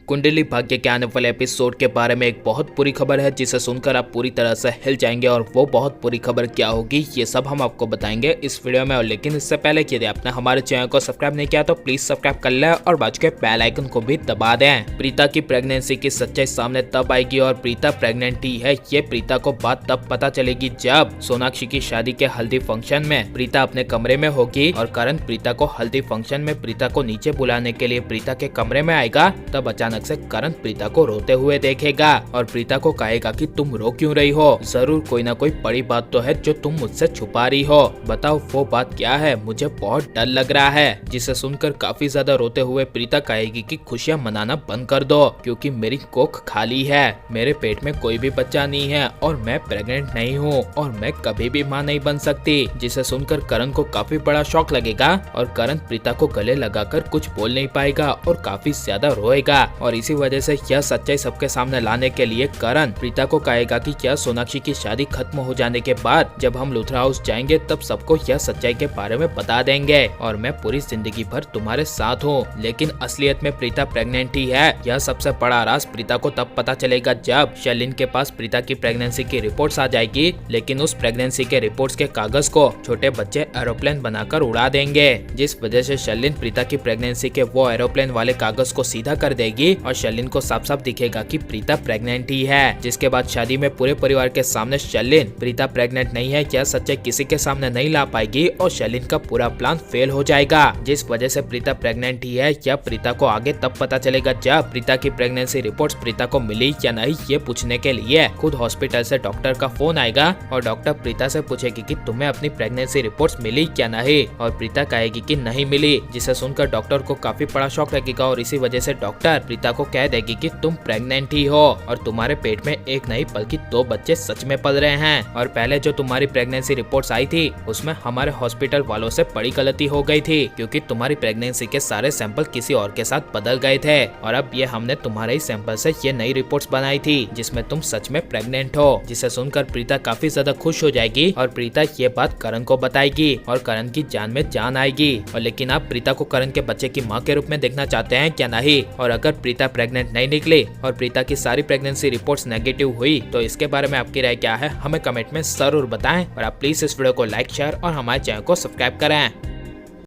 कुंडली भाग्य के आने वाले एपिसोड के बारे में एक बहुत बुरी खबर है जिसे सुनकर आप पूरी तरह से हिल जाएंगे। और वो बहुत बुरी खबर क्या होगी ये सब हम आपको बताएंगे इस वीडियो में। और लेकिन इससे पहले कि यदि आपने हमारे चैनल को सब्सक्राइब नहीं किया तो प्लीज सब्सक्राइब कर ले और बाजू के बेल आइकन को भी दबा दें। प्रीता की प्रेगनेंसी की सच्चाई सामने तब आएगी और प्रीता प्रेग्नेंट ही है ये प्रीता को बात तब पता चलेगी जब सोनाक्षी की शादी के हल्दी फंक्शन में प्रीता अपने कमरे में होगी और करण प्रीता को हल्दी फंक्शन में प्रीता को नीचे बुलाने के लिए प्रीता के कमरे में आएगा। तब अचानक से करण प्रीता को रोते हुए देखेगा और प्रीता को कहेगा कि तुम रो क्यों रही हो, जरूर कोई ना कोई बड़ी बात तो है जो तुम मुझसे छुपा रही हो, बताओ वो बात क्या है, मुझे बहुत डर लग रहा है। जिसे सुनकर काफी ज्यादा रोते हुए प्रीता कहेगी कि खुशियां मनाना बंद कर दो क्योंकि मेरी कोख खाली है, मेरे पेट में कोई भी बच्चा नहीं है और मैं प्रेग्नेंट नहीं हूँ और मैं कभी भी माँ नहीं बन सकती। जिसे सुनकर करण को काफी बड़ा शॉक लगेगा और करण प्रीता को गले लगाकर कुछ बोल नहीं पाएगा और काफी ज्यादा रोएगा। और इसी वजह से यह सच्चाई सबके सामने लाने के लिए करण प्रीता को कहेगा कि क्या सोनाक्षी की शादी खत्म हो जाने के बाद जब हम लुथरा हाउस जाएंगे तब सबको यह सच्चाई के बारे में बता देंगे और मैं पूरी जिंदगी भर तुम्हारे साथ हूँ। लेकिन असलियत में प्रीता प्रेग्नेंट ही है। यह सबसे बड़ा राज प्रीता को तब पता चलेगा जब शर्लिन के पास प्रीता की प्रेगनेंसी की रिपोर्ट्स आ जाएगी। लेकिन उस प्रेगनेंसी के रिपोर्ट्स के कागज को छोटे बच्चे एरोप्लेन बनाकर उड़ा देंगे, जिस वजह से शर्लिन प्रीता की प्रेगनेंसी के वो एरोप्लेन वाले कागज को सीधा कर देगी और शर्लिन को साफ साफ दिखेगा कि प्रीता प्रेग्नेंट ही है। जिसके बाद शादी में पूरे परिवार के सामने शर्लिन प्रीता प्रेग्नेंट नहीं है यह सच्चाई किसी के सामने नहीं ला पाएगी और शर्लिन का पूरा प्लान फेल हो जाएगा। जिस वजह से प्रीता प्रेग्नेंट ही है यह प्रीता को आगे तब पता चलेगा जब प्रीता की प्रेगनेंसी रिपोर्ट्स प्रीता को मिली या नहीं ये पूछने के लिए खुद हॉस्पिटल से डॉक्टर का फोन आएगा और डॉक्टर प्रीता से पूछेगी कि तुम्हें अपनी प्रेगनेंसी रिपोर्ट्स मिली या नहीं और प्रीता कहेगी कि नहीं मिली। जिसे सुनकर डॉक्टर को काफी बड़ा शॉक लगेगा और इसी वजह से डॉक्टर प्रीता को कह देगी कि तुम प्रेग्नेंट ही हो और तुम्हारे पेट में एक नहीं बल्कि 2 बच्चे सच में पल रहे हैं। और पहले जो तुम्हारी प्रेगनेंसी रिपोर्ट्स आई थी उसमें हमारे हॉस्पिटल वालों से बड़ी गलती हो गई थी क्योंकि तुम्हारी प्रेगनेंसी के सारे सैंपल किसी और के साथ बदल गए थे और अब ये हमने तुम्हारे ही सैंपल से ये नई रिपोर्ट्स बनाई थी जिसमें तुम सच में प्रेग्नेंट हो। जिसे सुनकर प्रीता काफी ज्यादा खुश हो जाएगी और प्रीता ये बात करण को बताएगी और करण की जान में जान आएगी। और लेकिन आप प्रीता को करण के बच्चे की माँ के रूप में देखना चाहते हैं क्या नहीं? और अगर प्रीता प्रेग्नेंट नहीं निकली और प्रीता की सारी प्रेगनेंसी रिपोर्ट्स नेगेटिव हुई तो इसके बारे में आपकी राय क्या है हमें कमेंट में जरूर बताएं। और आप प्लीज इस वीडियो को लाइक शेयर और हमारे चैनल को सब्सक्राइब करें।